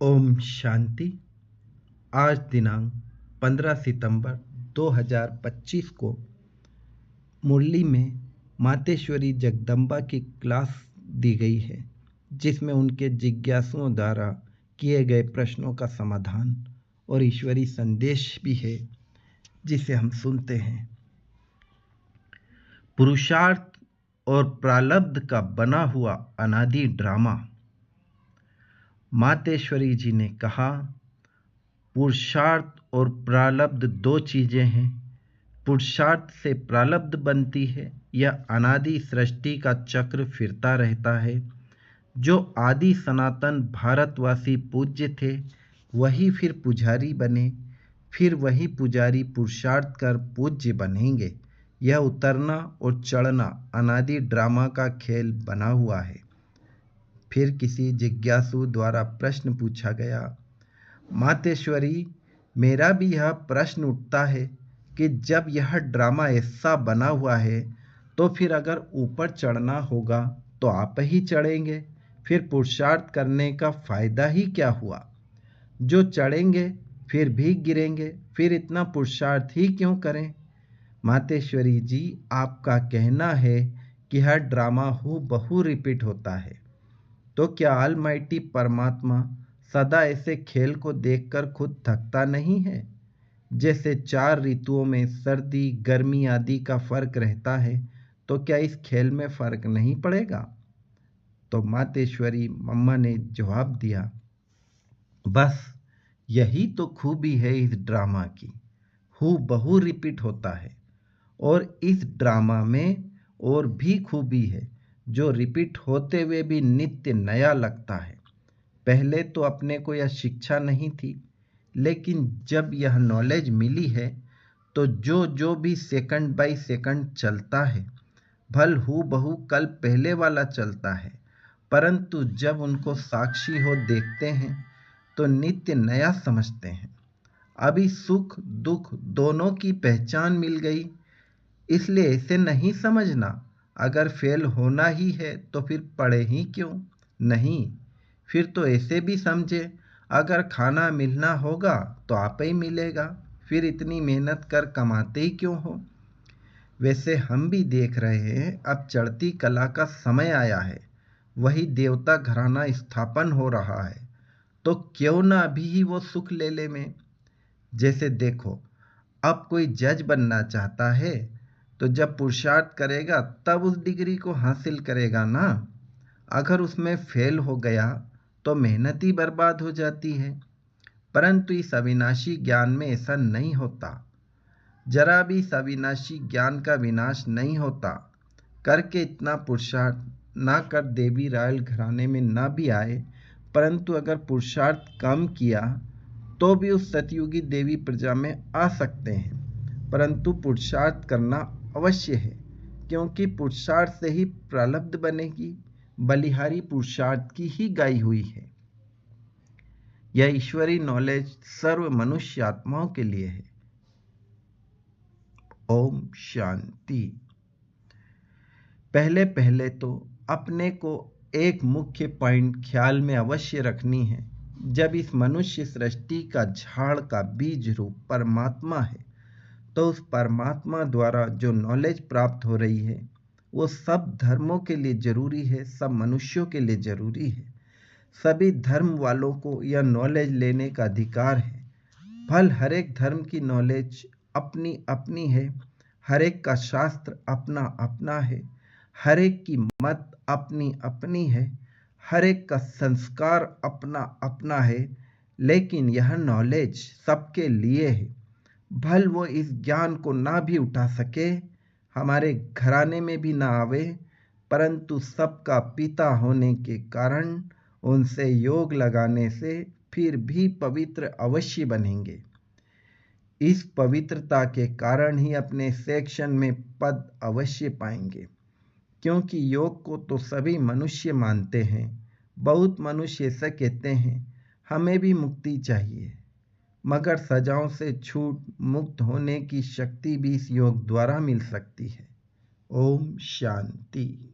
ओम शांति। आज दिनांक 15 सितंबर 2025 को मुरली में मातेश्वरी जगदम्बा की क्लास दी गई है, जिसमें उनके जिज्ञासुओं द्वारा किए गए प्रश्नों का समाधान और ईश्वरी संदेश भी है, जिसे हम सुनते हैं। पुरुषार्थ और प्रारब्ध का बना हुआ अनादि ड्रामा। मातेश्वरी जी ने कहा, पुरुषार्थ और प्रारब्ध दो चीजें हैं। पुरुषार्थ से प्रारब्ध बनती है। यह अनादि सृष्टि का चक्र फिरता रहता है। जो आदि सनातन भारतवासी पूज्य थे, वही फिर पुजारी बने, फिर वही पुजारी पुरुषार्थ कर पूज्य बनेंगे। यह उतरना और चढ़ना अनादि ड्रामा का खेल बना हुआ है। फिर किसी जिज्ञासु द्वारा प्रश्न पूछा गया, मातेश्वरी, मेरा भी यह प्रश्न उठता है कि जब यह ड्रामा ऐसा बना हुआ है, तो फिर अगर ऊपर चढ़ना होगा तो आप ही चढ़ेंगे, फिर पुरुषार्थ करने का फायदा ही क्या हुआ? जो चढ़ेंगे फिर भी गिरेंगे, फिर इतना पुरुषार्थ ही क्यों करें? मातेश्वरी जी, आपका कहना है कि हर ड्रामा हूबहू रिपीट होता है, तो क्या ऑलमाइटी परमात्मा सदा ऐसे खेल को देखकर खुद थकता नहीं है? जैसे 4 ऋतुओं में सर्दी, गर्मी आदि का फर्क रहता है, तो क्या इस खेल में फर्क नहीं पड़ेगा? तो मातेश्वरी मम्मा ने जवाब दिया, बस यही तो खूबी है इस ड्रामा की, हूबहू रिपीट होता है। और इस ड्रामा में और भी खूबी है, जो रिपीट होते हुए भी नित्य नया लगता है। पहले तो अपने को यह शिक्षा नहीं थी, लेकिन जब यह नॉलेज मिली है, तो जो जो भी सेकंड बाय सेकंड चलता है, भल हूबहू कल पहले वाला चलता है, परंतु जब उनको साक्षी हो देखते हैं, तो नित्य नया समझते हैं। अभी सुख दुख दोनों की पहचान मिल गई, इसलिए इसे नहीं समझना। अगर फेल होना ही है तो फिर पढ़े ही क्यों? नहीं, फिर तो ऐसे भी समझे, अगर खाना मिलना होगा तो आप ही मिलेगा, फिर इतनी मेहनत कर कमाते ही क्यों हो? वैसे हम भी देख रहे हैं, अब चढ़ती कला का समय आया है, वही देवता घराना स्थापन हो रहा है, तो क्यों ना अभी ही वो सुख ले ले में। जैसे देखो, अब कोई जज बनना चाहता है, तो जब पुरुषार्थ करेगा तब उस डिग्री को हासिल करेगा ना। अगर उसमें फेल हो गया तो मेहनत ही बर्बाद हो जाती है। परंतु इस अविनाशी ज्ञान में ऐसा नहीं होता। जरा भी इस अविनाशी ज्ञान का विनाश नहीं होता। करके इतना पुरुषार्थ ना कर देवी रायल घराने में ना भी आए, परंतु अगर पुरुषार्थ कम किया तो भी उस सतयुगी देवी प्रजा में आ सकते हैं। परंतु पुरुषार्थ करना अवश्य है, क्योंकि पुरुषार्थ से ही प्रारब्ध बनेगी। बलिहारी पुरुषार्थ की ही गाई हुई है। यह ईश्वरी नॉलेज सर्व मनुष्य आत्माओं के लिए है। ओम शांति। पहले पहले तो अपने को एक मुख्य पॉइंट ख्याल में अवश्य रखनी है। जब इस मनुष्य सृष्टि का झाड़ का बीज रूप परमात्मा है, तो उस परमात्मा द्वारा जो नॉलेज प्राप्त हो रही है, वो सब धर्मों के लिए जरूरी है, सब मनुष्यों के लिए जरूरी है। सभी धर्म वालों को यह नॉलेज लेने का अधिकार है। फल हर एक धर्म की नॉलेज अपनी अपनी है, हर एक का शास्त्र अपना अपना है, हर एक की मत अपनी अपनी है, हर एक का संस्कार अपना अपना है, लेकिन यह नॉलेज सबके लिए है। भल वो इस ज्ञान को ना भी उठा सके, हमारे घराने में भी ना आवे, परंतु सबका पिता होने के कारण उनसे योग लगाने से फिर भी पवित्र अवश्य बनेंगे। इस पवित्रता के कारण ही अपने सेक्शन में पद अवश्य पाएंगे, क्योंकि योग को तो सभी मनुष्य मानते हैं। बहुत मनुष्य ऐसा कहते हैं, हमें भी मुक्ति चाहिए, मगर सजाओं से छूट मुक्त होने की शक्ति भी इस योग द्वारा मिल सकती है। ओम शांति।